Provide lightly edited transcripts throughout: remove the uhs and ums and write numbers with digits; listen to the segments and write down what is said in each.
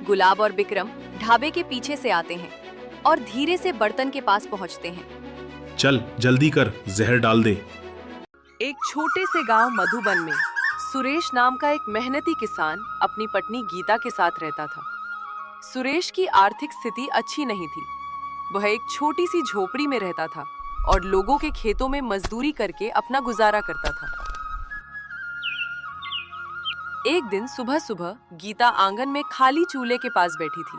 गुलाब और बिक्रम ढाबे के पीछे से आते हैं और धीरे से बर्तन के पास पहुंचते हैं। चल जल्दी कर, जहर डाल दे। एक छोटे से गांव मधुबन में सुरेश नाम का एक मेहनती किसान अपनी पत्नी गीता के साथ रहता था। सुरेश की आर्थिक स्थिति अच्छी नहीं थी। वह एक छोटी सी झोपड़ी में रहता था और लोगों के खेतों में मजदूरी करके अपना गुजारा करता था। एक दिन सुबह सुबह गीता आंगन में खाली चूल्हे के पास बैठी थी।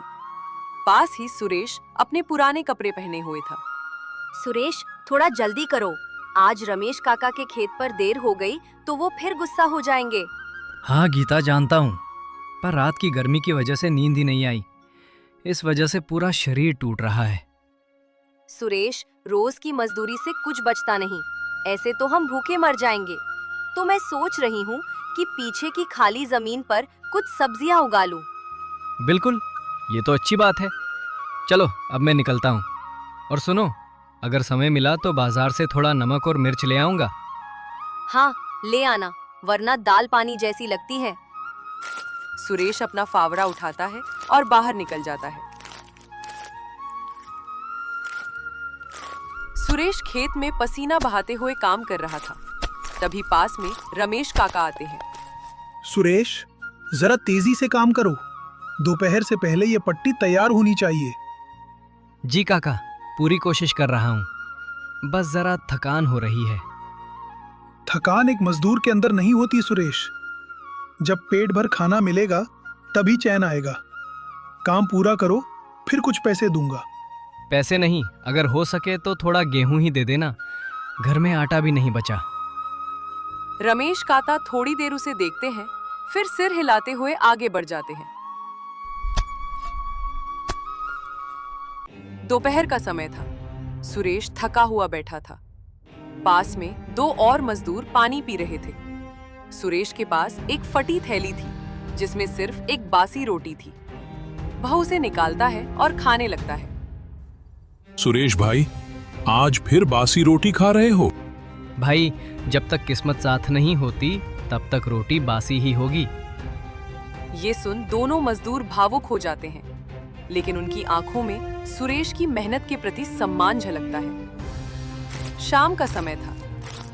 पास ही सुरेश अपने पुराने कपड़े पहने हुए था। सुरेश, थोड़ा जल्दी करो, आज रमेश काका के खेत पर देर हो गई तो वो फिर गुस्सा हो जाएंगे। हाँ गीता, जानता हूँ, पर रात की गर्मी की वजह से नींद ही नहीं आई। इस वजह से पूरा शरीर टूट रहा है। सुरेश, रोज की मजदूरी से कुछ बचता नहीं, ऐसे तो हम भूखे मर जाएंगे। तो मैं सोच रही हूँ कि पीछे की खाली जमीन पर कुछ सब्जियाँ उगा लूं। बिल्कुल, ये तो अच्छी बात है। चलो अब मैं निकलता हूँ। और सुनो, अगर समय मिला तो बाजार से थोड़ा नमक और मिर्च ले आऊंगा। हाँ, ले आना, वरना दाल पानी जैसी लगती है। सुरेश अपना फावड़ा उठाता है और बाहर निकल जाता है। सुरेश खेत में पसीना बहाते हुए काम कर रहा था। तभी पास में रमेश काका आते हैं। सुरेश, जरा तेजी से काम करो, दोपहर से पहले ये पट्टी तैयार होनी चाहिए। जी काका, पूरी कोशिश कर रहा हूँ, बस जरा थकान हो रही है। थकान एक मजदूर के अंदर नहीं होती सुरेश। जब पेट भर खाना मिलेगा तभी चैन आएगा। काम पूरा करो, फिर कुछ पैसे दूंगा। पैसे नहीं, अगर हो सके तो थोड़ा गेहूं ही दे देना, घर में आटा भी नहीं बचा। रमेश काका थोड़ी देर उसे देखते हैं, फिर सिर हिलाते हुए आगे बढ़ जाते हैं। दोपहर का समय था। सुरेश थका हुआ बैठा था। पास में दो और मजदूर पानी पी रहे थे। सुरेश के पास एक फटी थैली थी जिसमें सिर्फ एक बासी रोटी थी। वह उसे निकालता है और खाने लगता है। सुरेश भाई, आज फिर बासी रोटी खा रहे हो? भाई, जब तक किस्मत साथ नहीं होती तब तक रोटी बासी ही होगी। ये सुन दोनों मजदूर भावुक हो जाते हैं, लेकिन उनकी आंखों में सुरेश की मेहनत के प्रति सम्मान झलकता है। शाम का समय था।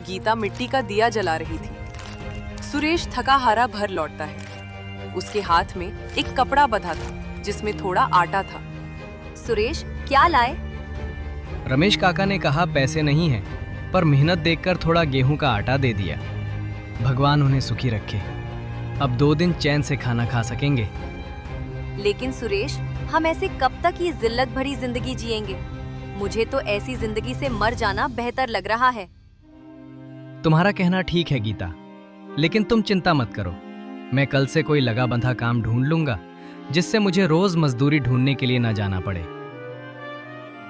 गीता मिट्टी का दिया जला रही थी। सुरेश थका हारा घर लौटता है। उसके हाथ में एक कपड़ा बंधा था जिसमें थोड़ा आटा था। सुरेश, क्या लाए? रमेश काका ने कहा पैसे नहीं हैं, पर मेहनत देखकर थोड़ा गेहूं का आटा दे दिया। भगवान उन्हें सुखी रखे, अब 2 दिन चैन से खाना खा सकेंगे। लेकिन सुरेश, हम ऐसे कब तक ये जिल्लत भरी जिंदगी जिएंगे? मुझे तो ऐसी जिंदगी से मर जाना बेहतर लग रहा है। तुम्हारा कहना ठीक है गीता, लेकिन तुम चिंता मत करो, मैं कल से कोई लगा बंधा काम ढूंढ लूंगा जिससे मुझे रोज मजदूरी ढूंढने के लिए न जाना पड़े।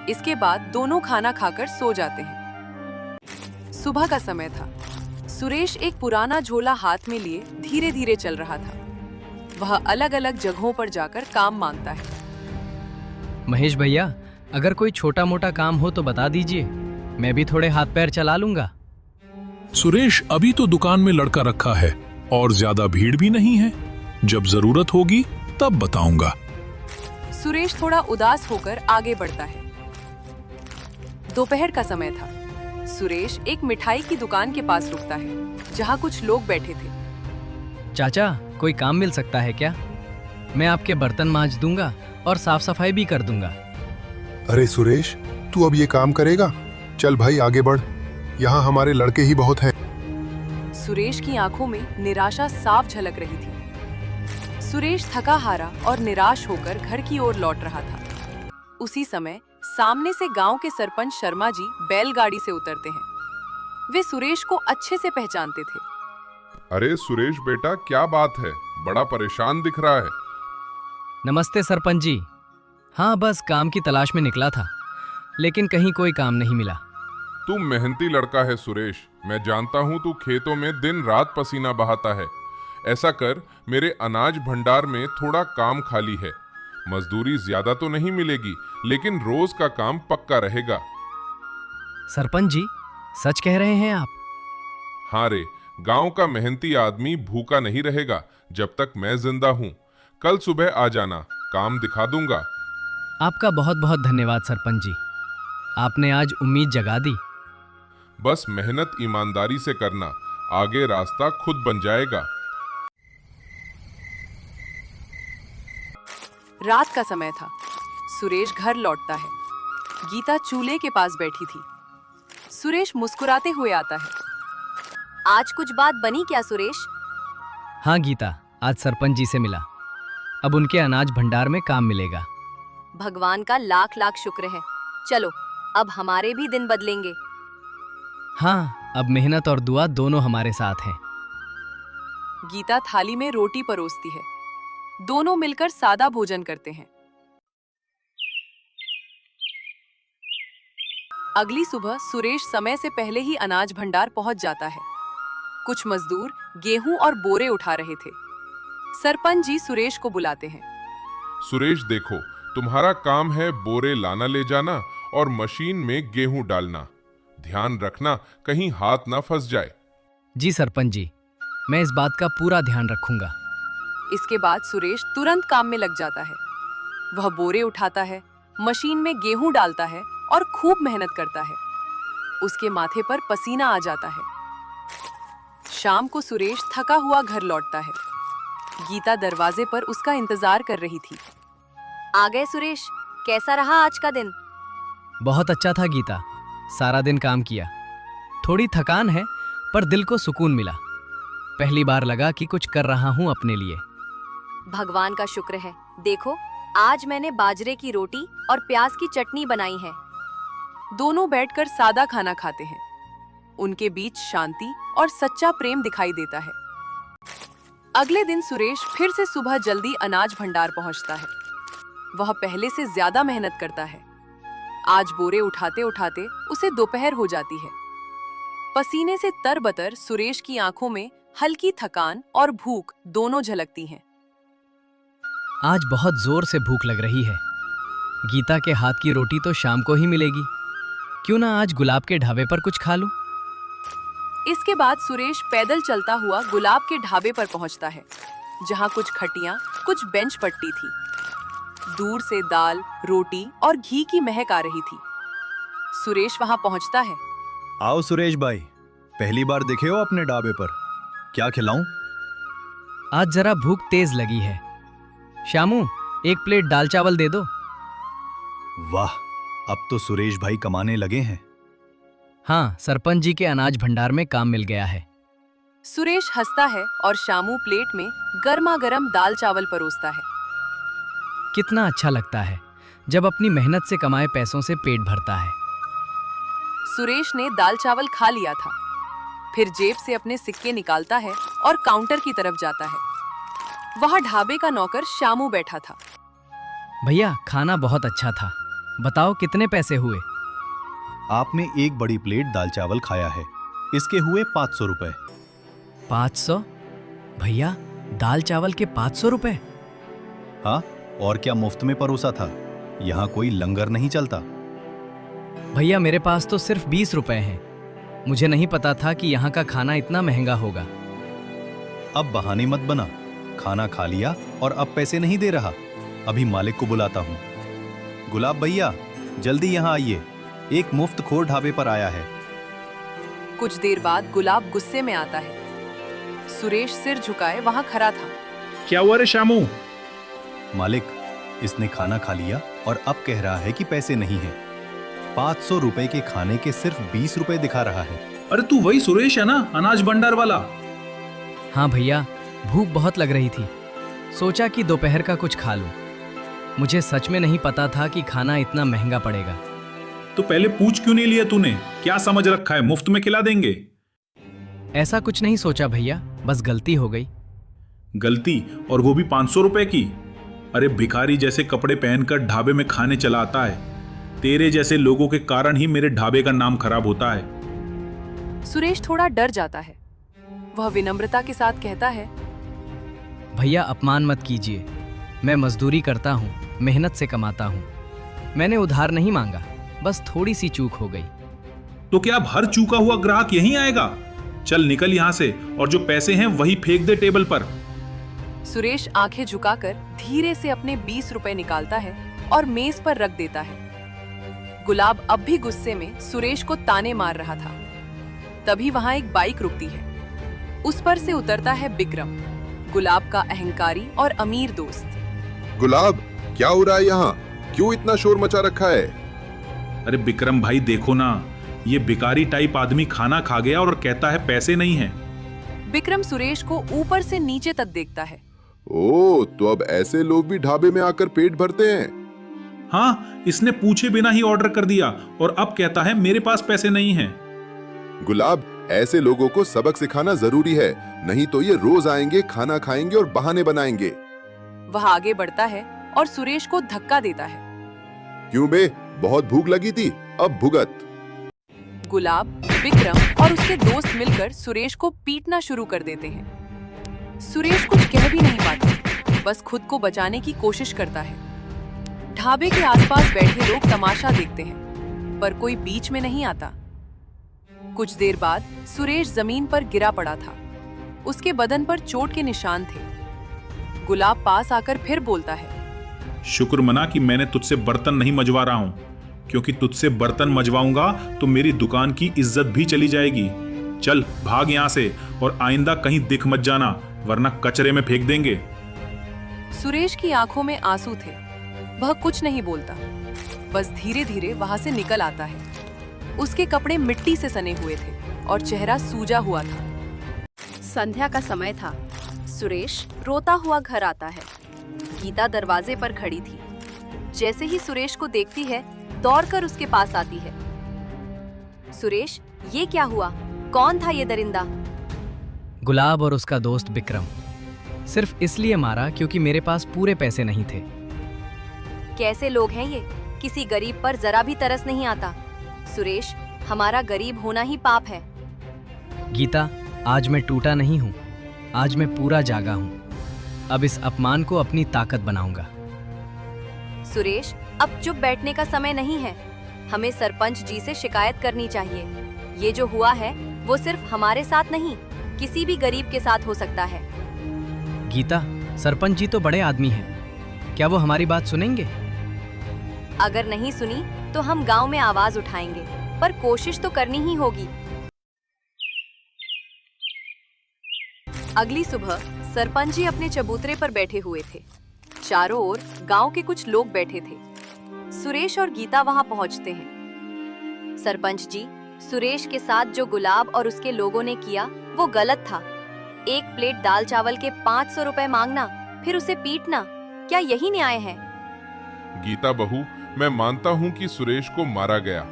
इसके बाद दोनों खाना खाकर सो जाते हैं। सुबह का समय था। सुरेश एक पुराना झोला हाथ में लिए धीरे धीरे चल रहा था। वह अलग अलग जगहों पर जाकर काम मांगता है। महेश भैया, अगर कोई छोटा मोटा काम हो तो बता दीजिए, मैं भी थोड़े हाथ पैर चला लूंगा। सुरेश, अभी तो दुकान में लड़का रखा है और ज्यादा भीड़ भी नहीं है। जब जरूरत होगी तब बताऊंगा। सुरेश थोड़ा उदास होकर आगे बढ़ता है। दोपहर का समय था। सुरेश एक मिठाई की दुकान के पास रुकता है जहाँ कुछ लोग बैठे थे। चाचा, कोई काम मिल सकता है क्या? मैं आपके बर्तन मांज दूंगा और साफ सफाई भी कर दूंगा। अरे सुरेश, तू अब ये काम करेगा? चल भाई आगे बढ़, यहाँ हमारे लड़के ही बहुत हैं। सुरेश की आंखों में निराशा साफ झलक रही थी। सुरेश थका हारा और निराश होकर घर की ओर लौट रहा था। उसी समय सामने से गांव के सरपंच शर्मा जी बैलगाड़ी से उतरते हैं। वे सुरेश को अच्छे से पहचानते थे। अरे सुरेश बेटा, क्या बात है, बड़ा परेशान दिख रहा है। नमस्ते सरपंच जी। हाँ, बस काम की तलाश में निकला था, लेकिन कहीं कोई काम नहीं मिला। तू मेहनती लड़का है सुरेश, मैं जानता हूँ तू खेतों में दिन रात पसीना बहाता है। ऐसा कर, मेरे अनाज भंडार में थोड़ा काम खाली है। मजदूरी ज्यादा तो नहीं मिलेगी, लेकिन रोज का काम पक्का रहेगा। सरपंच जी, सच कह रहे हैं आप? हाँ रे, गांव का मेहनती आदमी भूखा नहीं रहेगा जब तक मैं जिंदा हूँ। कल सुबह आ जाना, काम दिखा दूंगा। आपका बहुत बहुत धन्यवाद सरपंच जी, आपने आज उम्मीद जगा दी। बस मेहनत ईमानदारी से करना, आगे रास्ता खुद बन जाएगा। रात का समय था। सुरेश घर लौटता है। गीता चूल्हे के पास बैठी थी। सुरेश मुस्कुराते हुए आता है। आज कुछ बात बनी क्या सुरेश? हाँ गीता, आज सरपंच जी से मिला। अब उनके अनाज भंडार में काम मिलेगा। भगवान का लाख लाख शुक्र है। चलो अब हमारे भी दिन बदलेंगे। हाँ, अब मेहनत और दुआ दोनों हमारे साथ हैं। गीता थाली में रोटी परोसती है। दोनों मिलकर सादा भोजन करते हैं। अगली सुबह सुरेश समय से पहले ही अनाज भंडार पहुंच जाता है। कुछ मजदूर गेहूं और बोरे उठा रहे थे। सरपंच जी सुरेश को बुलाते हैं। सुरेश देखो, तुम्हारा काम है बोरे लाना ले जाना और मशीन में गेहूं डालना। ध्यान रखना कहीं हाथ ना फंस जाए। जी सरपंच जी, मैं इस बात का पूरा ध्यान रखूंगा। इसके बाद सुरेश तुरंत काम में लग जाता है। वह बोरे उठाता है, मशीन में गेहूं डालता है और खूब मेहनत करता है। उसके माथे पर पसीना आ जाता है। शाम को सुरेश थका हुआ घर लौटता है। गीता दरवाजे पर उसका इंतजार कर रही थी। आ गए सुरेश, कैसा रहा आज का दिन? बहुत अच्छा था गीता, सारा दिन काम किया। थोड़ी थकान है पर दिल को सुकून मिला। पहली बार लगा कि कुछ कर रहा हूं अपने लिए। भगवान का शुक्र है। देखो आज मैंने बाजरे की रोटी और प्याज की चटनी बनाई है। दोनों बैठकर सादा खाना खाते हैं। उनके बीच शांति और सच्चा प्रेम दिखाई देता है। अगले दिन सुरेश फिर से सुबह जल्दी अनाज भंडार पहुंचता है। वह पहले से ज्यादा मेहनत करता है। आज बोरे उठाते उठाते उसे दोपहर हो जाती है। पसीने से तरबतर सुरेश की आंखों में हल्की थकान और भूख दोनों झलकती हैं। आज बहुत जोर से भूख लग रही है। गीता के हाथ की रोटी तो शाम को ही मिलेगी। क्यों ना आज गुलाब के ढाबे पर कुछ खा लूं? इसके बाद सुरेश पैदल चलता हुआ गुलाब के ढाबे पर पहुंचता है, जहां कुछ खटियां, कुछ बेंच पट्टी थी। दूर से दाल, रोटी और घी की महक आ रही थी। सुरेश वहां पहुंचता है। आओ सुरेश भाई, पहली बार दिखे हो अपने ढाबे पर, क्या खिलाऊं? आज जरा भूख तेज लगी है। शामू, एक प्लेट दाल चावल दे दो। वाह, अब तो सुरेश भाई कमाने लगे हैं। हाँ, सरपंच जी के अनाज भंडार में काम मिल गया है। सुरेश हंसता है और शामू प्लेट में गर्मा गर्म दाल चावल परोसता है। कितना अच्छा लगता है जब अपनी मेहनत से कमाए पैसों से पेट भरता है। सुरेश ने दाल चावल खा लिया था। फिर जेब से अपने सिक्के निकालता है और काउंटर की तरफ जाता है। वहां ढाबे का नौकर शामू बैठा था। भैया, खाना बहुत अच्छा था, बताओ कितने पैसे हुए? आपने एक बड़ी प्लेट दाल चावल खाया है, इसके हुए 500 रुपए। 500? भैया, दाल चावल के 500 रुपए? हाँ, और क्या मुफ्त में परोसा था? यहाँ कोई लंगर नहीं चलता। भैया, मेरे पास तो सिर्फ 20 रुपए हैं। मुझे नहीं पता था कि यहाँ का खाना इतना महंगा होगा। अब बहाने मत बना, खाना खा लिया और अब पैसे नहीं दे रहा। अभी मालिक को बुलाता हूँ। गुलाब भैया, जल्दी यहाँ आइए, एक मुफ्त खोर ढाबे पर आया है। कुछ देर बाद गुलाब गुस्से में आता है। सुरेश सिर झुकाए वहां खड़ा था। क्या हुआ रे शामू? मालिक, इसने खाना खा लिया और अब कह रहा है कि पैसे नहीं हैं। 500 रुपए के खाने के सिर्फ 20 रुपए दिखा रहा है। अरे तू वही सुरेश है ना, अनाज भंडार वाला? हाँ भैया, भूख बहुत लग रही थी, सोचा कि दोपहर का कुछ खा लूं। मुझे सच में नहीं पता था कि खाना इतना महंगा पड़ेगा। तो पहले पूछ क्यों नहीं लिया तूने? क्या समझ रखा है मुफ्त में खिला देंगे? ऐसा कुछ नहीं सोचा भैया, बस गलती हो गई। गलती? और वो भी 500 रुपए की? अरे भिखारी जैसे कपड़े पहनकर ढाबे में खाने चला आता है। तेरे जैसे लोगों के कारण ही मेरे ढाबे का नाम खराब होता है। सुरेश थोड़ा डर जाता है। वह विनम्रता के साथ कहता है, भैया अपमान मत कीजिए, मैं मजदूरी करता हूँ, मेहनत से कमाता हूँ। मैंने उधार नहीं मांगा, बस थोड़ी सी चूक हो गई। तो क्या अब हर चूका हुआ ग्राहक यहीं आएगा? चल निकल यहाँ से और जो पैसे हैं वही फेंक दे टेबल पर। सुरेश आंखें झुकाकर धीरे से अपने 20 रुपए निकालता है और मेज पर रख देता है। गुलाब अब भी गुस्से में सुरेश को ताने मार रहा था। तभी वहां एक बाइक रुकती है। उस पर से उतरता है विक्रम, गुलाब का अहंकारी और अमीर दोस्त। गुलाब, क्या हो रहा है यहाँ? क्यों इतना शोर मचा रखा है? अरे विक्रम भाई देखो ना, ये भिखारी टाइप आदमी खाना खा गया और कहता है पैसे नहीं है। विक्रम सुरेश को ऊपर से नीचे तक देखता है। ओह, तो अब ऐसे लोग भी ढाबे में आकर पेट भरते हैं? हाँ, इसने पूछे बिना ही ऑर्डर कर दिया और अब कहता है मेरे पास पैसे नहीं हैं। गुलाब, ऐसे लोगों को सबक सिखाना जरूरी है, नहीं तो ये रोज आएंगे, खाना खाएंगे और बहाने बनाएंगे। वह आगे बढ़ता है और सुरेश को धक्का देता है। क्यों बे, बहुत भूख लगी थी, अब भुगत। गुलाब, विक्रम और उसके दोस्त मिलकर सुरेश को पीटना शुरू कर देते हैं। सुरेश कुछ कह भी नहीं पाता, बस खुद को बचाने की कोशिश करता है। ढाबे के आसपास बैठे लोग तमाशा देखते हैं, पर कोई बीच में नहीं आता। कुछ देर बाद सुरेश जमीन पर गिरा पड़ा था। उसके बदन पर चोट के निशान थे। गुलाब पास आकर फिर बोलता है, शुक्र मना कि मैंने तुझसे बर्तन नहीं मजवा रहा हूँ, क्योंकि तुझसे बर्तन मजवाऊंगा तो मेरी दुकान की इज्जत भी चली जाएगी। चल भाग यहाँ से और आइंदा कहीं दिख मत जाना, वरना कचरे में फेंक देंगे। सुरेश की आंखों में आंसू थे। वह कुछ नहीं बोलता, बस धीरे धीरे वहां से निकल आता है। उसके कपड़े मिट्टी से सने हुए थे और चेहरा सूजा हुआ था। संध्या का समय था। सुरेश रोता हुआ घर आता है। गीता दरवाजे पर खड़ी थी। जैसे ही सुरेश को देखती है, दौड़कर उसके पास आती है। सुरेश, ये क्या हुआ? कौन था ये दरिंदा? गुलाब और उसका दोस्त विक्रम। सिर्फ इसलिए मारा क्योंकि मेरे पास पूरे पैसे नहीं थे। कैसे लोग हैं ये? किसी गरीब पर जरा भी तरस नहीं आता। सुरेश, हमारा गरीब होना ही पाप है। गीता, आज मैं टूटा नहीं हूँ, आज मैं पूरा जागा हूँ। अब इस अपमान को अपनी ताकत बनाऊंगा। सुरेश, अब चुप बैठने का समय नहीं है। हमें सरपंच जी से शिकायत करनी चाहिए। ये जो हुआ है वो सिर्फ हमारे साथ नहीं, किसी भी गरीब के साथ हो सकता है। गीता, सरपंच जी तो बड़े आदमी हैं। क्या वो हमारी बात सुनेंगे? अगर नहीं सुनी तो हम गांव में आवाज उठाएंगे, पर कोशिश तो करनी ही होगी। अगली सुबह सरपंच जी अपने चबूतरे पर बैठे हुए थे। चारों ओर गांव के कुछ लोग बैठे थे। सुरेश और गीता वहां पहुंचते हैं। सरपंच जी, सुरेश के साथ जो गुलाब और उसके लोगों ने किया वो गलत था। एक प्लेट दाल चावल के 500 रुपए मांगना, फिर उसे पीटना, क्या यही न्याय है? गीता बहू, मैं मानता हूँ कि सुरेश को मारा गया,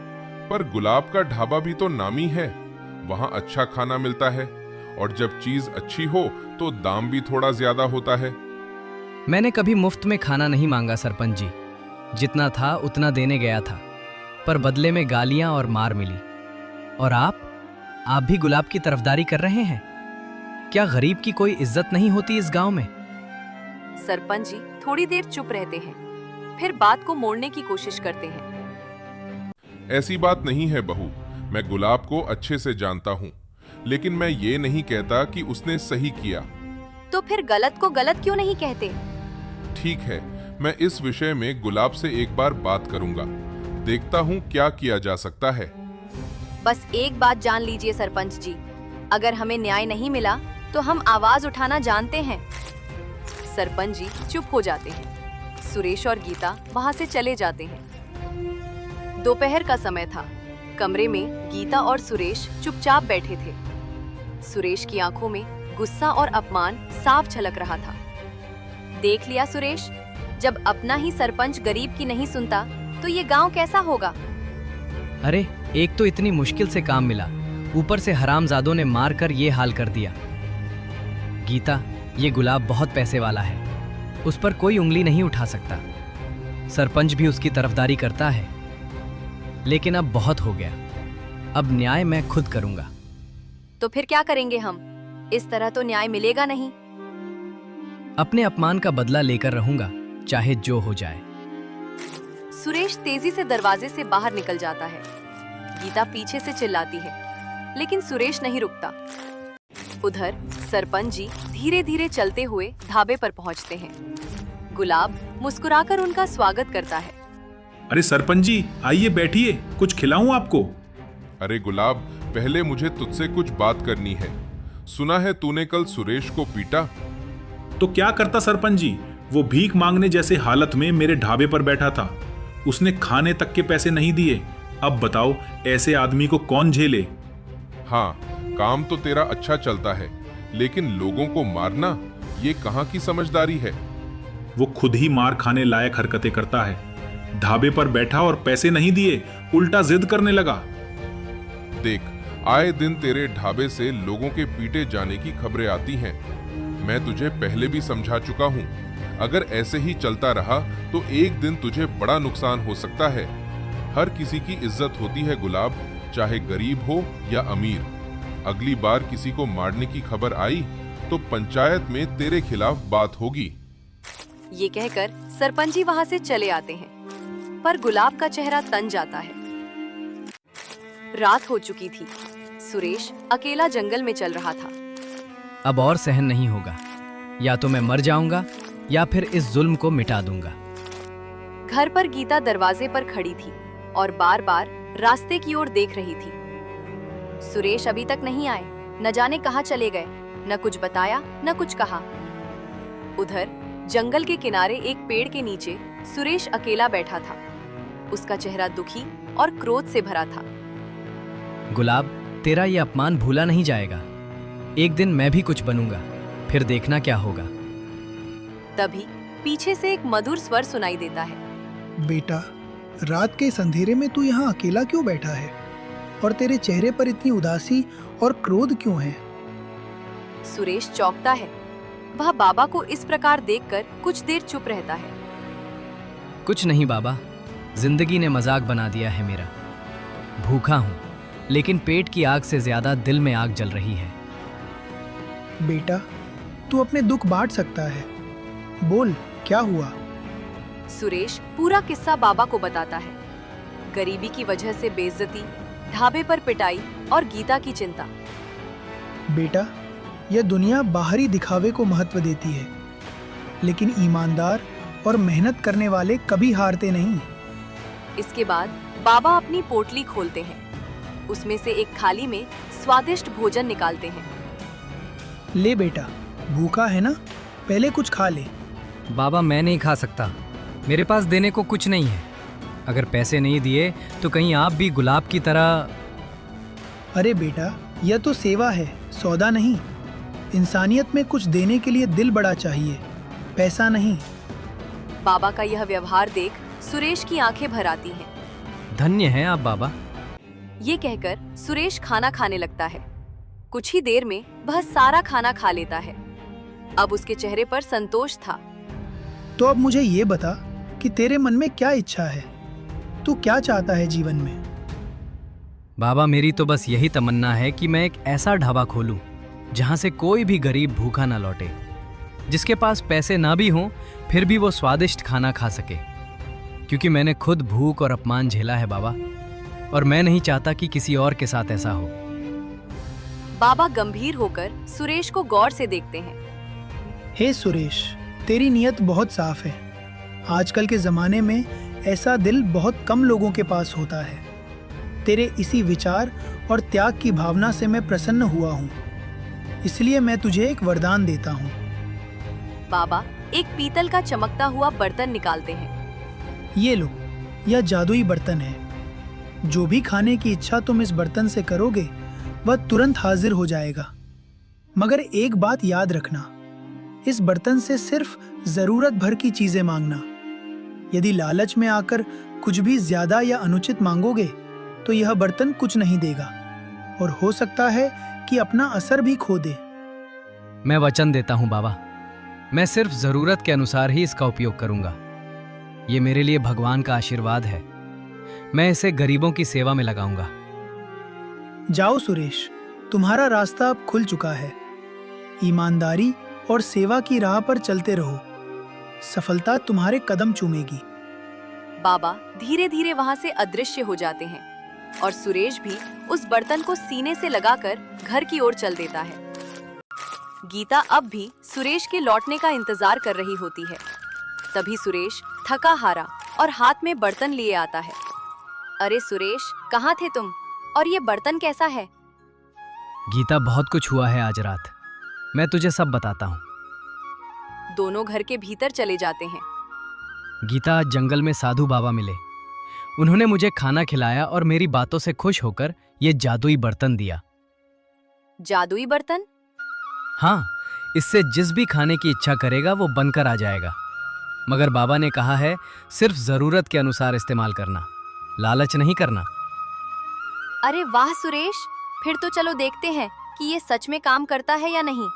पर गुलाब का ढाबा भी तो नामी है। वहाँ अच्छा खाना मिलता है और जब चीज अच्छी हो तो दाम भी थोड़ा ज्यादा होता है। मैंने कभी मुफ्त में खाना नहीं मांगा सरपंच जी। जितना था उतना देने गया था, पर बदले में गालियां और मार मिली। और आप भी गुलाब की तरफदारी कर रहे हैं? क्या गरीब की कोई इज्जत नहीं होती इस गांव में? सरपंच जी थोड़ी देर चुप रहते हैं, फिर बात को मोड़ने की कोशिश करते हैं। ऐसी बात नहीं है बहू, मैं गुलाब को अच्छे से जानता हूँ, लेकिन मैं ये नहीं कहता कि उसने सही किया। तो फिर गलत को गलत क्यों नहीं कहते? ठीक है, मैं इस विषय में गुलाब से एक बार बात करूंगा, देखता हूँ क्या किया जा सकता है। बस एक बात जान लीजिए सरपंच जी, अगर हमें न्याय नहीं मिला तो हम आवाज उठाना जानते हैं। सरपंच जी चुप हो जाते हैं। सुरेश और गीता वहां से चले जाते हैं। दोपहर का समय था। कमरे में गीता और सुरेश चुपचाप बैठे थे। सुरेश की आंखों में गुस्सा और अपमान साफ झलक रहा था। देख लिया सुरेश, जब अपना ही सरपंच गरीब की नहीं सुनता तो ये गांव कैसा होगा? अरे, एक तो इतनी मुश्किल से काम मिला, ऊपर से हरामजादों ने मार कर ये हाल कर दिया। गीता, ये गुलाब बहुत पैसे वाला है, उस पर कोई उंगली नहीं उठा सकता। सरपंच भी उसकी तरफदारी करता है, लेकिन अब बहुत हो गया। अब न्याय मैं खुद करूंगा। तो फिर क्या करेंगे हम? इस तरह तो न्याय मिलेगा नहीं। अपने अपमान का बदला लेकर रहूंगा, चाहे जो हो जाए। सुरेश तेजी से दरवाजे से बाहर निकल जाता है। गीता पीछे से चिल्लाती है, लेकिन सुरेश नहीं रुकता। उधर सरपंच जी धीरे धीरे चलते हुए ढाबे पर पहुंचते हैं। गुलाब मुस्कुराकर उनका स्वागत करता है। अरे सरपंच जी, आइए बैठिए, कुछ खिलाऊं आपको? अरे गुलाब, पहले मुझे तुझसे कुछ बात करनी है। सुना है तूने कल सुरेश को पीटा। तो क्या करता सरपंच जी, वो भीख मांगने जैसे हालत में मेरे ढाबे पर बैठा था। उसने खाने तक के पैसे नहीं दिए। अब बताओ, ऐसे आदमी को कौन झेले? हाँ, काम तो तेरा अच्छा चलता है, लेकिन लोगों को मारना, ये कहाँ की समझदारी है? वो खुद ही मार खाने लायक हरकतें करता है। ढाबे पर बैठा और पैसे नहीं दिए, उल्टा जिद करने लगा। देख, आए दिन तेरे ढाबे से लोगों के पीटे जाने की खबरें आती हैं। मैं तुझे पहले भी समझा चुका हूँ, अगर ऐसे ही चलता रहा तो एक दिन तुझे बड़ा नुकसान हो सकता है। हर किसी की इज्जत होती है गुलाब, चाहे गरीब हो या अमीर। अगली बार किसी को मारने की खबर आई तो पंचायत में तेरे खिलाफ बात होगी। ये कहकर सरपंच जी वहाँ से चले आते हैं, पर गुलाब का चेहरा तन जाता है। रात हो चुकी थी। सुरेश अकेला जंगल में चल रहा था। अब और सहन नहीं होगा, या तो मैं मर जाऊंगा या फिर इस जुल्म को मिटा दूंगा। घर पर गीता दरवाजे पर खड़ी थी और बार बार रास्ते की ओर देख रही थी। सुरेश अभी तक नहीं आए, न जाने कहाँ चले गए। न कुछ बताया, न कुछ कहा। उधर जंगल के किनारे एक पेड़ के नीचे सुरेश अकेला बैठा था। उसका चेहरा दुखी और क्रोध से भरा था। गुलाब, तेरा ये अपमान भूला नहीं जाएगा। एक दिन मैं भी कुछ बनूंगा, फिर देखना क्या होगा। तभी पीछे से एक मधुर स्वर सुनाई देता है। बेटा, रात के इस अंधेरे में तू यहाँ अकेला क्यों बैठा है? और तेरे चेहरे पर इतनी उदासी और क्रोध क्यों है? सुरेश चौंकता है। वह बाबा को इस प्रकार देखकर कुछ देर चुप रहता है। कुछ नहीं बाबा, जिंदगी ने मजाक बना दिया है मेरा। भूखा हूँ, लेकिन पेट की आग से ज्यादा दिल में आग जल रही है। बेटा, तू अपने दुख बांट सकता है। बोल, क्या हुआ? सुरेश पूरा किस्सा बाबा को बताता है। गरीबी की वजह से बेइज्जती, ढाबे पर पिटाई और गीता की चिंता। बेटा, यह दुनिया बाहरी दिखावे को महत्व देती है, लेकिन ईमानदार और मेहनत करने वाले कभी हारते नहीं। इसके बाद बाबा अपनी पोटली खोलते हैं। उसमें से एक थाली में स्वादिष्ट भोजन निकालते हैं। ले बेटा, भूखा है ना, पहले कुछ खा ले। बाबा, मैं नहीं खा सकता, मेरे पास देने को कुछ नहीं है। अगर पैसे नहीं दिए तो कहीं आप भी गुलाब की तरह। अरे बेटा, यह तो सेवा है, सौदा नहीं। इंसानियत में कुछ देने के लिए दिल बड़ा चाहिए, पैसा नहीं। बाबा का यह व्यवहार देख सुरेश की आंखें भर आती हैं। धन्य हैं आप बाबा। ये कहकर सुरेश खाना खाने लगता है। कुछ ही देर में वह सारा खाना खा लेता है। अब उसके चेहरे पर संतोष था। तो अब मुझे ये बता कि तेरे मन में क्या इच्छा है? तू क्या चाहता है जीवन में? बाबा, मेरी तो बस यही तमन्ना है कि मैं एक ऐसा ढाबा खोलूं जहां से कोई भी गरीब भूखा ना लौटे, जिसके पास पैसे ना भी हों फिर भी वो स्वादिष्ट खाना खा सके। क्योंकि मैंने खुद भूख और अपमान झेला है बाबा, और मैं नहीं चाहता कि किसी और के साथ ऐसा हो। बाबा गंभीर होकर सुरेश को गौर से देखते हैं। हे सुरेश, तेरी नीयत बहुत साफ है। आजकल के जमाने में ऐसा दिल बहुत कम लोगों के पास होता है। तेरे इसी विचार और त्याग की भावना से मैं प्रसन्न हुआ हूँ, इसलिए मैं तुझे एक वरदान देता हूँ। बाबा एक पीतल का चमकता हुआ बर्तन निकालते हैं। ये लो, यह जादुई बर्तन है। जो भी खाने की इच्छा तुम इस बर्तन से करोगे वह तुरंत हाजिर हो जाएगा। मगर एक बात याद रखना, इस बर्तन से सिर्फ जरूरत भर की चीजें मांगना। यदि लालच में आकर कुछ भी ज्यादा या अनुचित मांगोगे तो यह बर्तन कुछ नहीं देगा और हो सकता है कि अपना असर भी खो दे। मैं वचन देता हूं बाबा, मैं सिर्फ जरूरत के अनुसार ही इसका उपयोग करूंगा। ये मेरे लिए भगवान का आशीर्वाद है। मैं इसे गरीबों की सेवा में लगाऊंगा। जाओ सुरेश, तुम्हारा रास्ता अब खुल चुका है। ईमानदारी और सेवा की राह पर चलते रहो, सफलता तुम्हारे कदम चूमेगी। बाबा धीरे धीरे वहां से अदृश्य हो जाते हैं और सुरेश भी उस बर्तन को सीने से लगाकर घर की ओर चल देता है। गीता अब भी सुरेश के लौटने का इंतजार कर रही होती है। तभी सुरेश थका हारा और हाथ में बर्तन लिए आता है। अरे सुरेश, कहाँ थे तुम? और ये बर्तन कैसा है? गीता, बहुत कुछ हुआ है आज रात, मैं तुझे सब बताता हूँ। दोनों घर के भीतर चले जाते हैं। गीता, आज जंगल में साधु बाबा मिले। उन्होंने मुझे खाना खिलाया और मेरी बातों से खुश होकर ये जादुई बर्तन दिया। जादुई बर्तन? हाँ, इससे जिस भी खाने की इच्छा करेगा वो बनकर आ जाएगा। मगर बाबा ने कहा है सिर्फ जरूरत के अनुसार इस्तेमाल करना, लालच नहीं करना। अरे वाह सुरेश, फिर तो चलो देखते हैं कि ये सच में काम करता है या नहीं।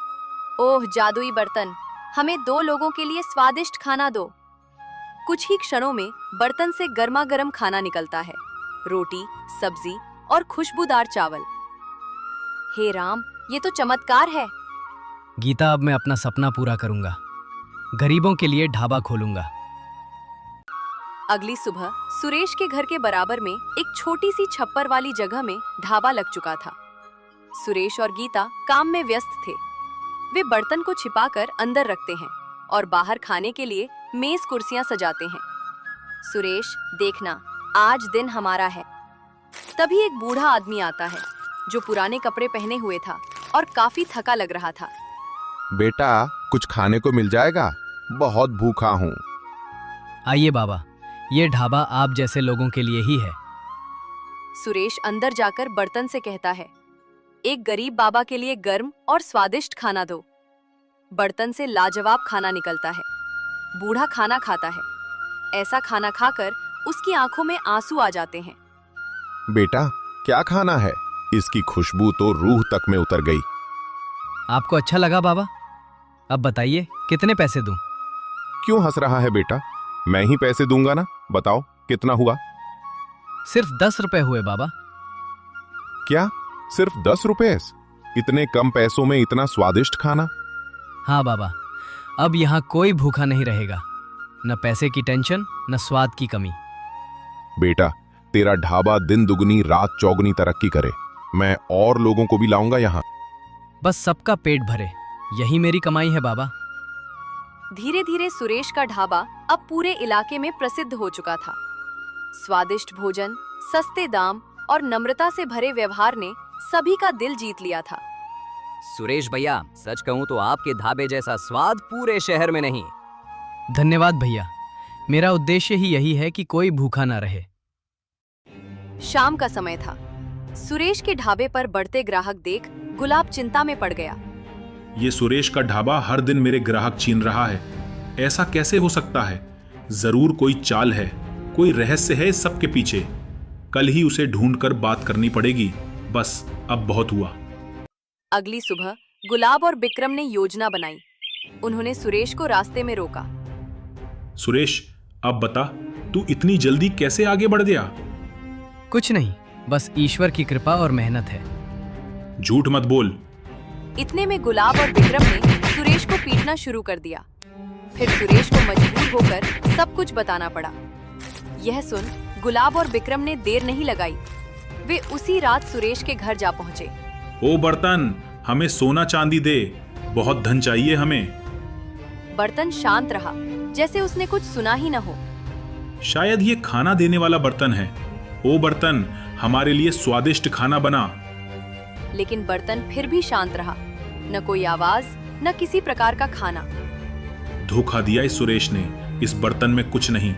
ओह जादुई बर्तन, हमें 2 लोगों के लिए स्वादिष्ट खाना दो। कुछ ही क्षणों में बर्तन से गर्मा गर्म खाना निकलता है, रोटी, सब्जी और खुशबूदार चावल। हे राम, ये तो चमत्कार है। गीता, अब मैं अपना सपना पूरा करूंगा, गरीबों के लिए ढाबा खोलूंगा। अगली सुबह सुरेश के घर के बराबर में एक छोटी सी छप्पर वाली जगह में ढाबा लग चुका था। सुरेश और गीता काम में व्यस्त थे। वे बर्तन को छिपाकर अंदर रखते हैं और बाहर खाने के लिए मेज कुर्सियां सजाते हैं। सुरेश, देखना, आज दिन हमारा है। तभी एक बूढ़ा आदमी आता है जो पुराने कपड़े पहने हुए था और काफी थका लग रहा था। बेटा, कुछ खाने को मिल जाएगा? बहुत भूखा हूँ। आइए बाबा, ये ढाबा आप जैसे लोगों के लिए ही है। सुरेश अंदर जाकर बर्तन से कहता है, एक गरीब बाबा के लिए गर्म और स्वादिष्ट खाना दो। बर्तन से लाजवाब खाना निकलता है। बूढ़ा खाना खाता है। ऐसा खाना खाकर उसकी आंखों में आंसू आ जाते हैं। बेटा, क्या खाना है? इसकी खुशबू तो रूह तक में उतर गई। आपको अच्छा लगा बाबा? अब बताइए कितने पैसे दूं? क्यों हंस रहा है बेटा? मैं ही पैसे दूंगा ना। बताओ कितना हुआ? सिर्फ 10 रुपए हुए बाबा। क्या? सिर्फ 10 रुपए? इतने कम पैसों में इतना स्वादिष्ट खाना? हाँ बाबा, अब यहाँ कोई भूखा नहीं रहेगा। न पैसे की टेंशन, न स्वाद की कमी। बेटा, तेरा ढाबा दिन दुगनी रात चौगुनी तरक्की करे। मैं और लोगों को भी लाऊंगा यहाँ। बस सबका पेट भरे, यही मेरी कमाई है बाबा। धीरे धीरे सुरेश का ढाबा अब पूरे इलाके में प्रसिद्ध हो चुका था। स्वादिष्ट भोजन, सस्ते दाम और नम्रता से भरे व्यवहार ने सभी का दिल जीत लिया था। सुरेश भैया, सच कहूं तो आपके ढाबे जैसा स्वाद पूरे शहर में नहीं। धन्यवाद भैया, मेरा उद्देश्य ही यही है कि कोई भूखा ना रहे। शाम का समय था। सुरेश के ढाबे पर बढ़ते ग्राहक देख गुलाब चिंता में पड़ गया। ये सुरेश का ढाबा हर दिन मेरे ग्राहक छीन रहा है। ऐसा कैसे हो सकता है? जरूर कोई चाल है, कोई रहस्य है इस सब के पीछे। कल ही उसे ढूंढकर बात करनी पड़ेगी। बस अब बहुत हुआ। अगली सुबह गुलाब और बिक्रम ने योजना बनाई। उन्होंने सुरेश को रास्ते में रोका। सुरेश, अब बता, तू इतनी जल्दी कैसे आगे बढ़ गया? कुछ नहीं, बस ईश्वर की कृपा और मेहनत है। झूठ मत बोल। इतने में गुलाब और बिक्रम ने सुरेश को पीटना शुरू कर दिया। फिर सुरेश को मजबूर होकर सब कुछ बताना पड़ा। यह सुन गुलाब और बिक्रम ने देर नहीं लगाई। वे उसी रात सुरेश के घर जा पहुंचे। ओ बर्तन, हमें सोना चांदी दे, बहुत धन चाहिए हमें। बर्तन शांत रहा, जैसे उसने कुछ सुना ही न हो। शायद ये खाना देने वाला बर्तन है। ओ बर्तन, हमारे लिए स्वादिष्ट खाना बना। लेकिन बर्तन फिर भी शांत रहा। न कोई आवाज, न किसी प्रकार का खाना। धोखा दिया इस सुरेश ने। इस बर्तन में कुछ नहीं।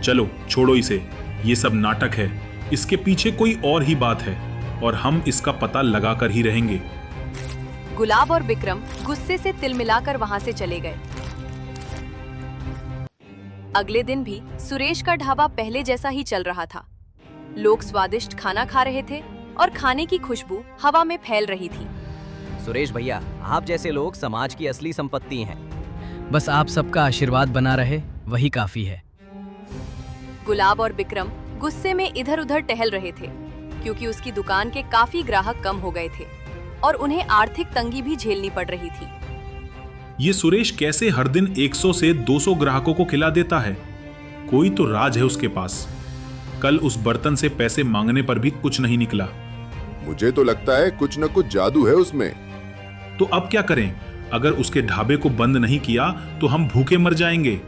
चलो छोड़ो इसे, ये सब नाटक है। इसके पीछे कोई और ही बात है और हम इसका पता लगाकर ही रहेंगे। गुलाब और बिक्रम गुस्से से तिलमिलाकर वहां से चले गए। अगले दिन भी सुरेश का ढाबा पहले जैसा ही चल रहा था। लोग स्वादिष्ट खाना खा रहे थे और खाने की खुशबू हवा में फैल रही थी। सुरेश भैया, आप जैसे लोग समाज की असली संपत्ति हैं। बस आप सबका आशीर्वाद बना रहे, वही काफी है। गुलाब और बिक्रम गुस्से में इधर उधर टहल रहे थे, क्योंकि उसकी दुकान के काफी ग्राहक कम हो गए थे और उन्हें आर्थिक तंगी भी झेलनी पड़ रही थी। ये सुरेश कैसे हर दिन 100 से 200 ग्राहकों को खिला देता है? कोई तो राज है उसके पास। कल उस बर्तन से पैसे मांगने पर भी कुछ नहीं निकला। मुझे तो लगता है कुछ न कुछ जादू है उसमें। तो अब क्या करें? अगर उसके ढाबे को बंद नहीं किया तो हम भूखे मर जाएंगे।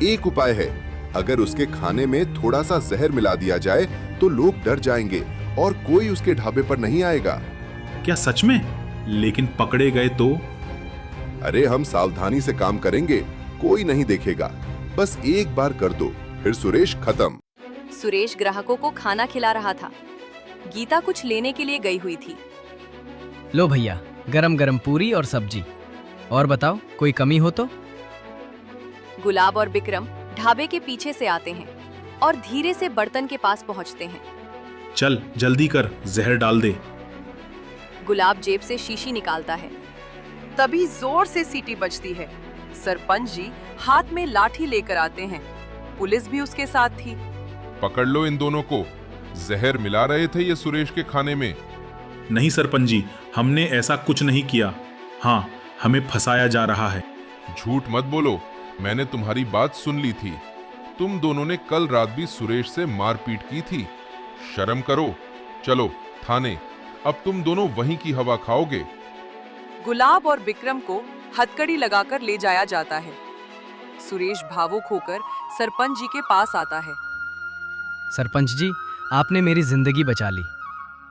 एक उपाय है, अगर उसके खाने में थोड़ा सा जहर मिला दिया जाए तो लोग डर जाएंगे और कोई उसके ढाबे पर नहीं आएगा। क्या सच में? लेकिन पकड़े गए तो? अरे हम सावधानी से काम करेंगे, कोई नहीं देखेगा। बस एक बार कर दो, फिर सुरेश खत्म। सुरेश ग्राहकों को खाना खिला रहा था। गीता कुछ लेने के लिए गई हुई थी। लो भैया, गरम गरम पूरी और सब्जी। और बताओ, कोई कमी हो तो? गुलाब और विक्रम ढाबे के पीछे से आते हैं और धीरे से बर्तन के पास पहुंचते हैं। चल जल्दी कर, जहर डाल दे। गुलाब जेब से शीशी निकालता है। तभी जोर से सीटी बजती है। सरपंच जी हाथ में लाठी लेकर आते हैं। पुलिस भी उसके साथ थी। पकड़ लो इन दोनों को। जहर मिला रहे थे ये सुरेश के खाने में। नहीं सरपंच जी, हमने ऐसा कुछ नहीं किया। हाँ, हमें फंसाया जा रहा है। झूठ मत बोलो, मैंने तुम्हारी बात सुन ली थी। तुम दोनों ने कल रात भी सुरेश से मारपीट की थी। शर्म करो। चलो थाने, अब तुम दोनों वहीं की हवा खाओगे। गुलाब और विक्रम को हथकड़ी लगाकर ले जाया जाता है। सुरेश भावुक होकर सरपंच जी के पास आता है। सरपंच जी, आपने मेरी जिंदगी बचा ली।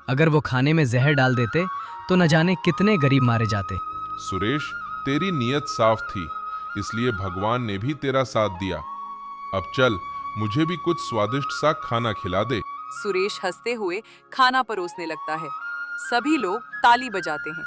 अगर वो खाने में जहर डाल देते तो न जाने कितने गरीब मारे जाते। सुरेश, तेरी नीयत साफ थी, इसलिए भगवान ने भी तेरा साथ दिया। अब चल, मुझे भी कुछ स्वादिष्ट सा खाना खिला दे। सुरेश हंसते हुए खाना परोसने लगता है। सभी लोग ताली बजाते हैं।